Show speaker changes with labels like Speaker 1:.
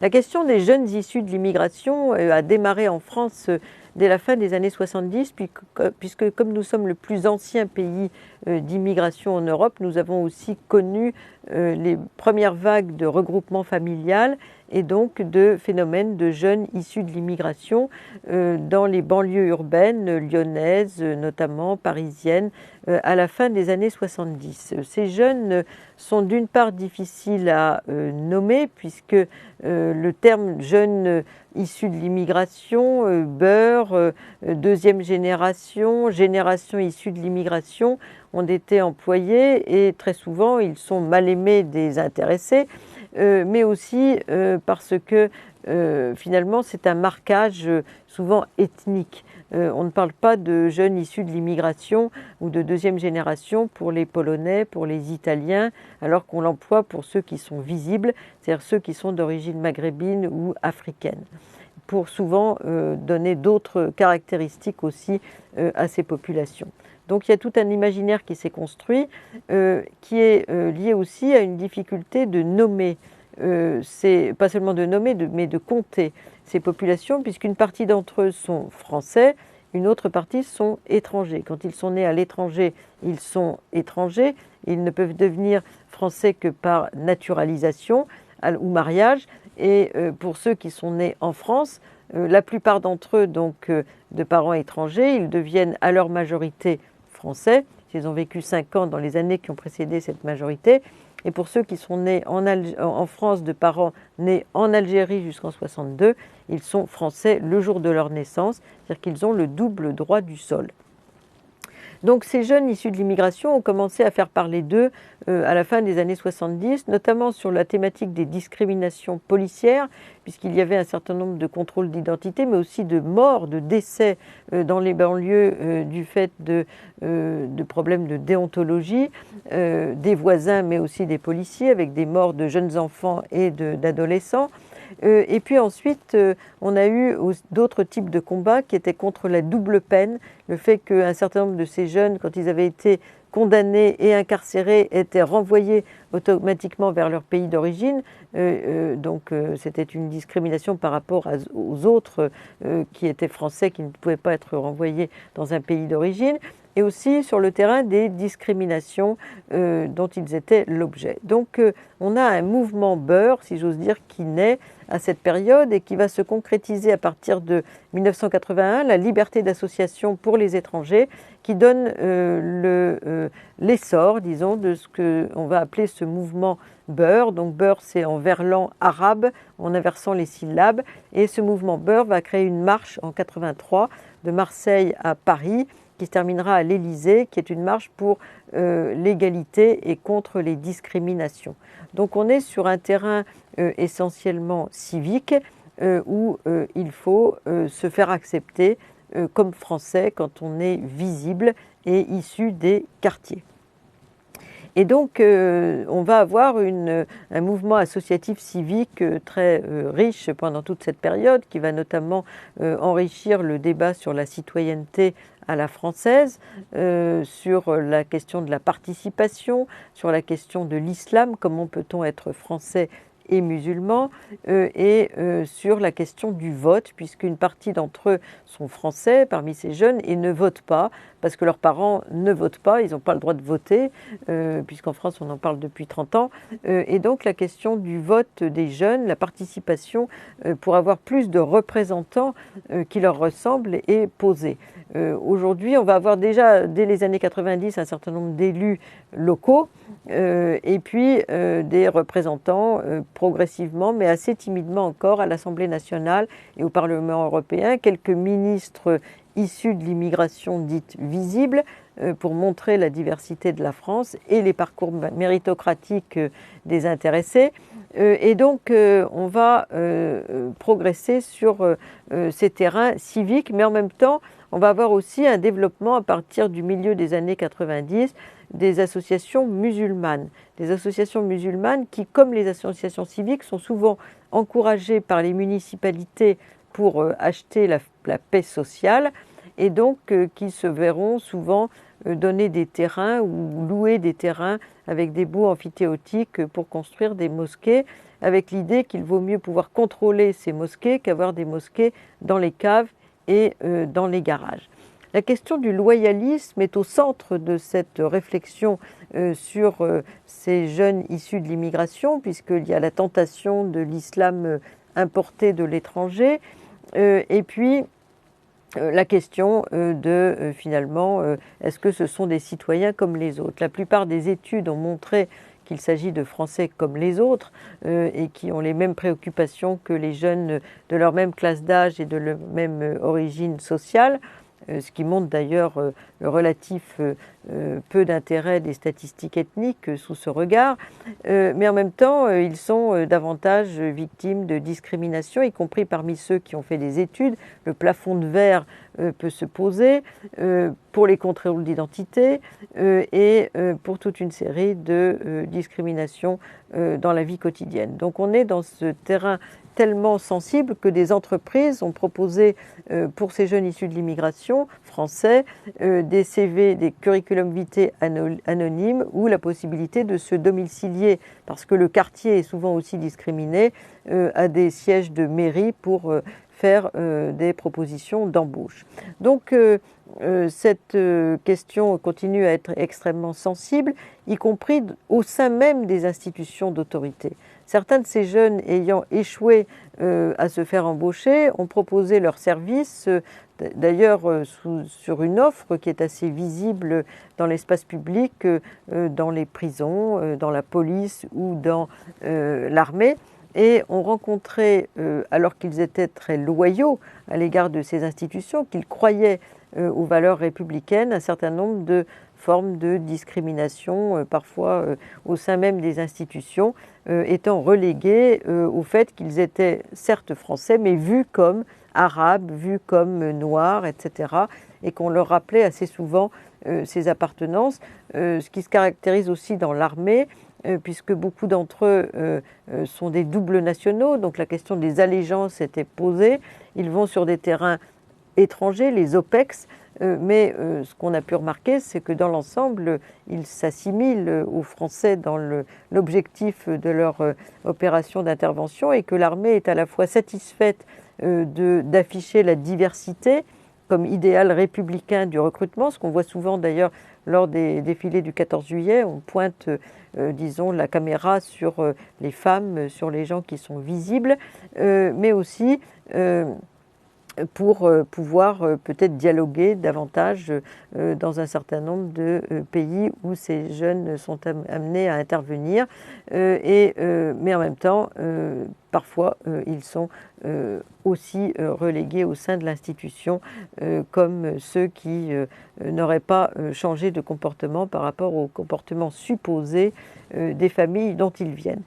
Speaker 1: La question des jeunes issus de l'immigration a démarré en France dès la fin des années 70, puisque comme nous sommes le plus ancien pays d'immigration en Europe, nous avons aussi connu les premières vagues de regroupement familial et donc de phénomènes de jeunes issus de l'immigration dans les banlieues urbaines lyonnaises, notamment parisiennes, à la fin des années 70. Ces jeunes sont d'une part difficiles à nommer, puisque le terme jeune issu de l'immigration, beurre, deuxième génération, génération issue de l'immigration ont été employés et très souvent ils sont mal aimés des intéressés, mais aussi parce que finalement c'est un marquage souvent ethnique. On ne parle pas de jeunes issus de l'immigration ou de deuxième génération pour les Polonais, pour les Italiens, alors qu'on l'emploie pour ceux qui sont visibles, c'est-à-dire ceux qui sont d'origine maghrébine ou africaine, pour souvent donner d'autres caractéristiques aussi à ces populations. Donc il y a tout un imaginaire qui s'est construit, qui est lié aussi à une difficulté de nommer, pas seulement de nommer, mais de compter ces populations, puisqu'une partie d'entre eux sont français, une autre partie sont étrangers. Quand ils sont nés à l'étranger, ils sont étrangers, ils ne peuvent devenir français que par naturalisation ou mariage. Et pour ceux qui sont nés en France, la plupart d'entre eux, donc de parents étrangers, ils deviennent à leur majorité français, s'ils ont vécu 5 ans dans les années qui ont précédé cette majorité. Et pour ceux qui sont nés en France de parents nés en Algérie jusqu'en 62, ils sont français le jour de leur naissance, c'est-à-dire qu'ils ont le double droit du sol. Donc ces jeunes issus de l'immigration ont commencé à faire parler d'eux à la fin des années 70, notamment sur la thématique des discriminations policières, puisqu'il y avait un certain nombre de contrôles d'identité, mais aussi de morts, de décès dans les banlieues du fait de problèmes de déontologie des voisins, mais aussi des policiers, avec des morts de jeunes enfants et d'adolescents. Et puis ensuite, on a eu d'autres types de combats qui étaient contre la double peine, le fait qu'un certain nombre de ces jeunes, quand ils avaient été condamnés et incarcérés, étaient renvoyés automatiquement vers leur pays d'origine. Donc c'était une discrimination par rapport aux autres qui étaient français, qui ne pouvaient pas être renvoyés dans un pays d'origine, et aussi sur le terrain des discriminations dont ils étaient l'objet. Donc on a un mouvement beurre, si j'ose dire, qui naît à cette période et qui va se concrétiser à partir de 1981, la liberté d'association pour les étrangers, qui donne l'essor, disons, de ce qu'on va appeler ce mouvement beurre. Donc beurre, c'est en verlan arabe, en inversant les syllabes. Et ce mouvement beurre va créer une marche en 83 de Marseille à Paris, qui se terminera à l'Élysée, qui est une marche pour l'égalité et contre les discriminations. Donc on est sur un terrain essentiellement civique où il faut se faire accepter comme français quand on est visible et issu des quartiers. Et donc, on va avoir un mouvement associatif civique très riche pendant toute cette période, qui va notamment enrichir le débat sur la citoyenneté à la française, sur la question de la participation, sur la question de l'islam, comment peut-on être français et musulmans, et sur la question du vote, puisqu'une partie d'entre eux sont français parmi ces jeunes et ne votent pas, parce que leurs parents ne votent pas, ils n'ont pas le droit de voter, puisqu'en France on en parle depuis 30 ans, et donc la question du vote des jeunes, la participation pour avoir plus de représentants qui leur ressemblent est posée. Aujourd'hui, on va avoir déjà, dès les années 90, un certain nombre d'élus locaux, et puis des représentants progressivement, mais assez timidement encore, à l'Assemblée nationale et au Parlement européen, quelques ministres issus de l'immigration dite visible, pour montrer la diversité de la France et les parcours méritocratiques des intéressés. Et donc, on va progresser sur ces terrains civiques, mais en même temps, on va avoir aussi un développement à partir du milieu des années 90 des associations musulmanes. Des associations musulmanes qui, comme les associations civiques, sont souvent encouragées par les municipalités pour acheter la paix sociale, et donc qui se verront souvent donner des terrains ou louer des terrains avec des baux amphithéotiques pour construire des mosquées, avec l'idée qu'il vaut mieux pouvoir contrôler ces mosquées qu'avoir des mosquées dans les caves et dans les garages. La question du loyalisme est au centre de cette réflexion sur ces jeunes issus de l'immigration, puisqu'il y a la tentation de l'islam importé de l'étranger, et puis la question de finalement, est-ce que ce sont des citoyens comme les autres? La plupart des études ont montré qu'il s'agit de Français comme les autres et qui ont les mêmes préoccupations que les jeunes de leur même classe d'âge et de leur même origine sociale. Ce qui montre d'ailleurs le relatif peu d'intérêt des statistiques ethniques sous ce regard. Mais en même temps, ils sont davantage victimes de discrimination, y compris parmi ceux qui ont fait des études. Le plafond de verre peut se poser pour les contrôles d'identité et pour toute une série de discriminations dans la vie quotidienne. Donc on est dans ce terrain tellement sensible que des entreprises ont proposé pour ces jeunes issus de l'immigration français des CV, des curriculum vitae anonymes ou la possibilité de se domicilier, parce que le quartier est souvent aussi discriminé, à des sièges de mairie pour faire des propositions d'embauche. Donc cette question continue à être extrêmement sensible, y compris au sein même des institutions d'autorité. Certains de ces jeunes ayant échoué à se faire embaucher ont proposé leurs services, d'ailleurs sur une offre qui est assez visible dans l'espace public, dans les prisons, dans la police ou dans l'armée, et ont rencontré, alors qu'ils étaient très loyaux à l'égard de ces institutions, qu'ils croyaient aux valeurs républicaines, un certain nombre de formes de discrimination, parfois au sein même des institutions, étant relégués au fait qu'ils étaient certes français, mais vus comme arabes, vus comme noirs, etc. Et qu'on leur rappelait assez souvent ces appartenances, ce qui se caractérise aussi dans l'armée, puisque beaucoup d'entre eux sont des doubles nationaux, donc la question des allégeances était posée. Ils vont sur des terrains étrangers, les OPEX, mais ce qu'on a pu remarquer, c'est que dans l'ensemble, ils s'assimilent aux Français dans l'objectif de leur opération d'intervention, et que l'armée est à la fois satisfaite d'afficher la diversité comme idéal républicain du recrutement, ce qu'on voit souvent d'ailleurs lors des défilés du 14 juillet, on pointe, disons, la caméra sur les femmes, sur les gens qui sont visibles, mais aussi pour pouvoir peut-être dialoguer davantage dans un certain nombre de pays où ces jeunes sont amenés à intervenir. Mais en même temps, parfois, ils sont aussi relégués au sein de l'institution comme ceux qui n'auraient pas changé de comportement par rapport au comportement supposé des familles dont ils viennent.